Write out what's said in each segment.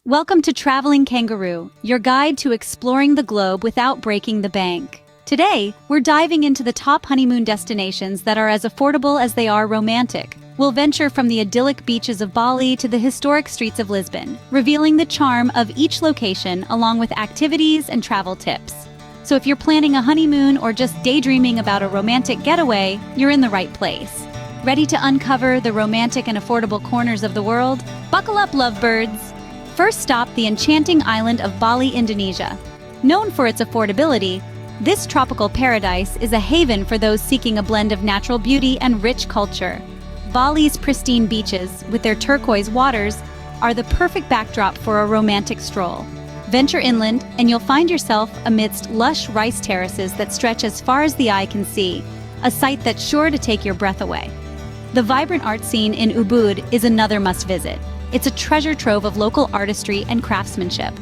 Welcome to Traveling Kangaroo, your guide to exploring the globe without breaking the bank. Today, we're diving into the top honeymoon destinations that are as affordable as they are romantic. We'll venture from the idyllic beaches of Bali to the historic streets of Lisbon, revealing the charm of each location along with activities and travel tips. So if you're planning a honeymoon or just daydreaming about a romantic getaway, you're in the right place. Ready to uncover the romantic and affordable corners of the world? Buckle up, lovebirds! First stop, the enchanting island of Bali, Indonesia. Known for its affordability, this tropical paradise is a haven for those seeking a blend of natural beauty and rich culture. Bali's pristine beaches, with their turquoise waters, are the perfect backdrop for a romantic stroll. Venture inland, and you'll find yourself amidst lush rice terraces that stretch as far as the eye can see, a sight that's sure to take your breath away. The vibrant art scene in Ubud is another must-visit. It's a treasure trove of local artistry and craftsmanship.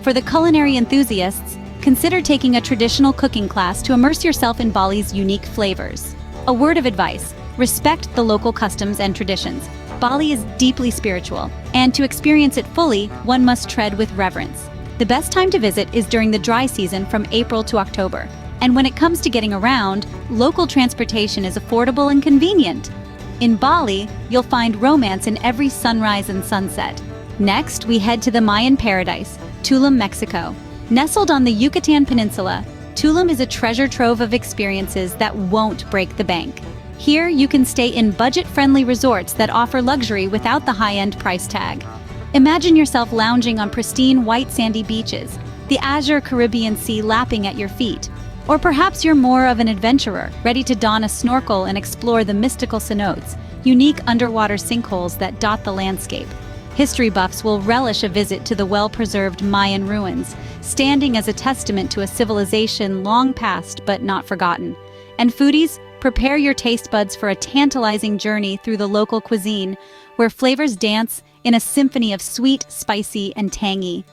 For the culinary enthusiasts, consider taking a traditional cooking class to immerse yourself in Bali's unique flavors. A word of advice: respect the local customs and traditions. Bali is deeply spiritual, and to experience it fully, one must tread with reverence. The best time to visit is during the dry season from April to October. And when it comes to getting around, local transportation is affordable and convenient. In Bali, you'll find romance in every sunrise and sunset. Next, we head to the Mayan paradise, Tulum, Mexico. Nestled on the Yucatan Peninsula, Tulum is a treasure trove of experiences that won't break the bank. Here, you can stay in budget-friendly resorts that offer luxury without the high-end price tag. Imagine yourself lounging on pristine white sandy beaches, the azure Caribbean Sea lapping at your feet. Or perhaps you're more of an adventurer, ready to don a snorkel and explore the mystical cenotes, unique underwater sinkholes that dot the landscape. History buffs will relish a visit to the well-preserved Mayan ruins, standing as a testament to a civilization long past but not forgotten. And foodies, prepare your taste buds for a tantalizing journey through the local cuisine, where flavors dance in a symphony of sweet, spicy, and tangy.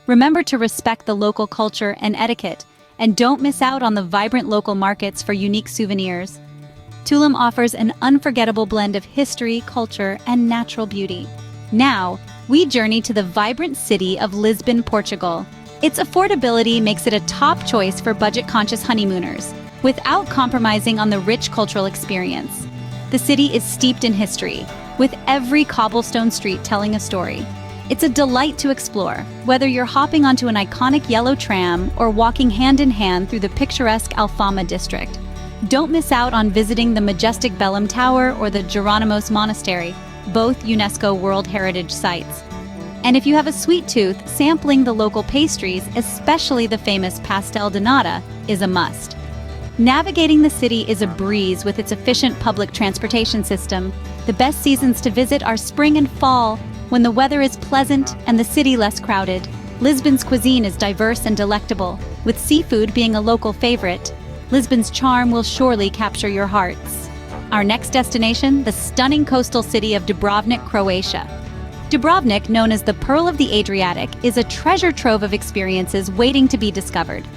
Remember to respect the local culture and etiquette, and don't miss out on the vibrant local markets for unique souvenirs. Tulum offers an unforgettable blend of history, culture, and natural beauty. Now, we journey to the vibrant city of Lisbon, Portugal. Its affordability makes it a top choice for budget-conscious honeymooners, without compromising on the rich cultural experience. The city is steeped in history, with every cobblestone street telling a story. It's a delight to explore, whether you're hopping onto an iconic yellow tram or walking hand-in-hand through the picturesque Alfama district. Don't miss out on visiting the majestic Belém Tower or the Jeronimos Monastery, both UNESCO World Heritage Sites. And if you have a sweet tooth, sampling the local pastries, especially the famous pastel de nata, is a must. Navigating the city is a breeze with its efficient public transportation system. The best seasons to visit are spring and fall, when the weather is pleasant and the city less crowded. Lisbon's cuisine is diverse and delectable, with seafood being a local favorite. Lisbon's charm will surely capture your hearts. Our next destination, the stunning coastal city of Dubrovnik, Croatia. Dubrovnik, known as the Pearl of the Adriatic, is a treasure trove of experiences waiting to be discovered.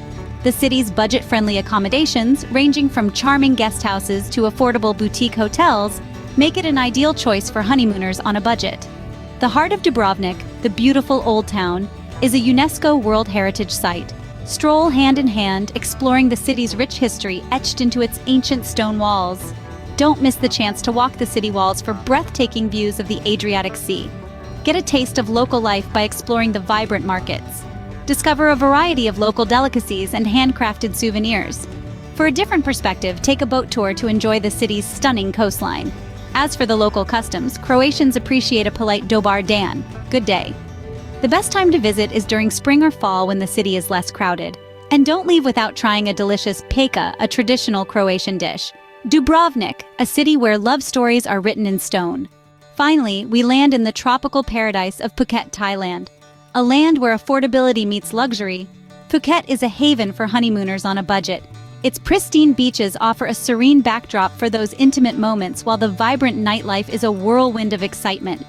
The city's budget-friendly accommodations, ranging from charming guest houses to affordable boutique hotels, make it an ideal choice for honeymooners on a budget. The heart of Dubrovnik, the beautiful old town, is a UNESCO World Heritage Site. Stroll hand in hand, exploring the city's rich history etched into its ancient stone walls. Don't miss the chance to walk the city walls for breathtaking views of the Adriatic Sea. Get a taste of local life by exploring the vibrant markets. Discover a variety of local delicacies and handcrafted souvenirs. For a different perspective, take a boat tour to enjoy the city's stunning coastline. As for the local customs, Croatians appreciate a polite dobar dan, good day. The best time to visit is during spring or fall when the city is less crowded. And don't leave without trying a delicious peka, a traditional Croatian dish. Dubrovnik, a city where love stories are written in stone. Finally, we land in the tropical paradise of Phuket, Thailand. A land where affordability meets luxury, Phuket is a haven for honeymooners on a budget. Its pristine beaches offer a serene backdrop for those intimate moments, while the vibrant nightlife is a whirlwind of excitement.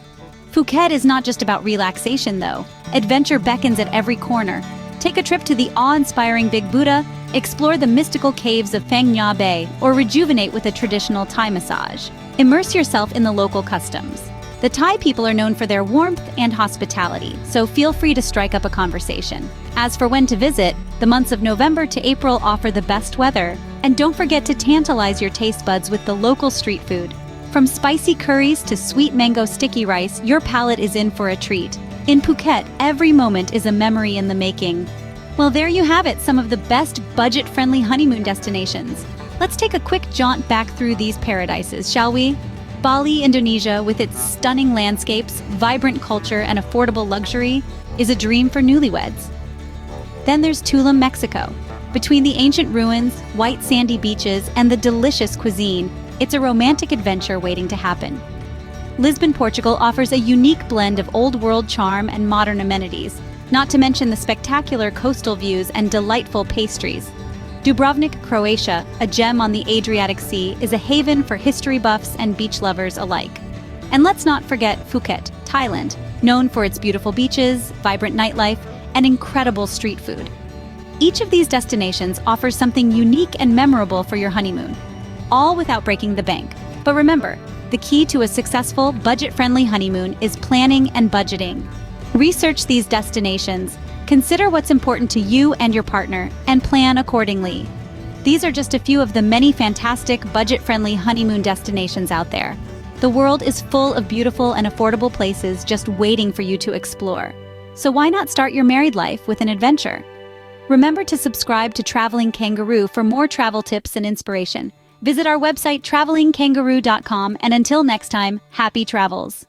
Phuket is not just about relaxation, though. Adventure beckons at every corner. Take a trip to the awe-inspiring Big Buddha, explore the mystical caves of Phang Nga Bay, or rejuvenate with a traditional Thai massage. Immerse yourself in the local customs. The Thai people are known for their warmth and hospitality, so feel free to strike up a conversation. As for when to visit, the months of November to April offer the best weather. And don't forget to tantalize your taste buds with the local street food. From spicy curries to sweet mango sticky rice, your palate is in for a treat. In Phuket, every moment is a memory in the making. Well, there you have it, some of the best budget-friendly honeymoon destinations. Let's take a quick jaunt back through these paradises, shall we? Bali, Indonesia, with its stunning landscapes, vibrant culture, and affordable luxury, is a dream for newlyweds. Then there's Tulum, Mexico. Between the ancient ruins, white sandy beaches, and the delicious cuisine, it's a romantic adventure waiting to happen. Lisbon, Portugal offers a unique blend of old-world charm and modern amenities, not to mention the spectacular coastal views and delightful pastries. Dubrovnik, Croatia, a gem on the Adriatic Sea, is a haven for history buffs and beach lovers alike. And let's not forget Phuket, Thailand, known for its beautiful beaches, vibrant nightlife, and incredible street food. Each of these destinations offers something unique and memorable for your honeymoon, all without breaking the bank. But remember, the key to a successful, budget-friendly honeymoon is planning and budgeting. Research these destinations, consider what's important to you and your partner, and plan accordingly. These are just a few of the many fantastic, budget-friendly honeymoon destinations out there. The world is full of beautiful and affordable places just waiting for you to explore. So why not start your married life with an adventure? Remember to subscribe to Traveling Kangaroo for more travel tips and inspiration. Visit our website travelingkangaroo.com, and until next time, happy travels!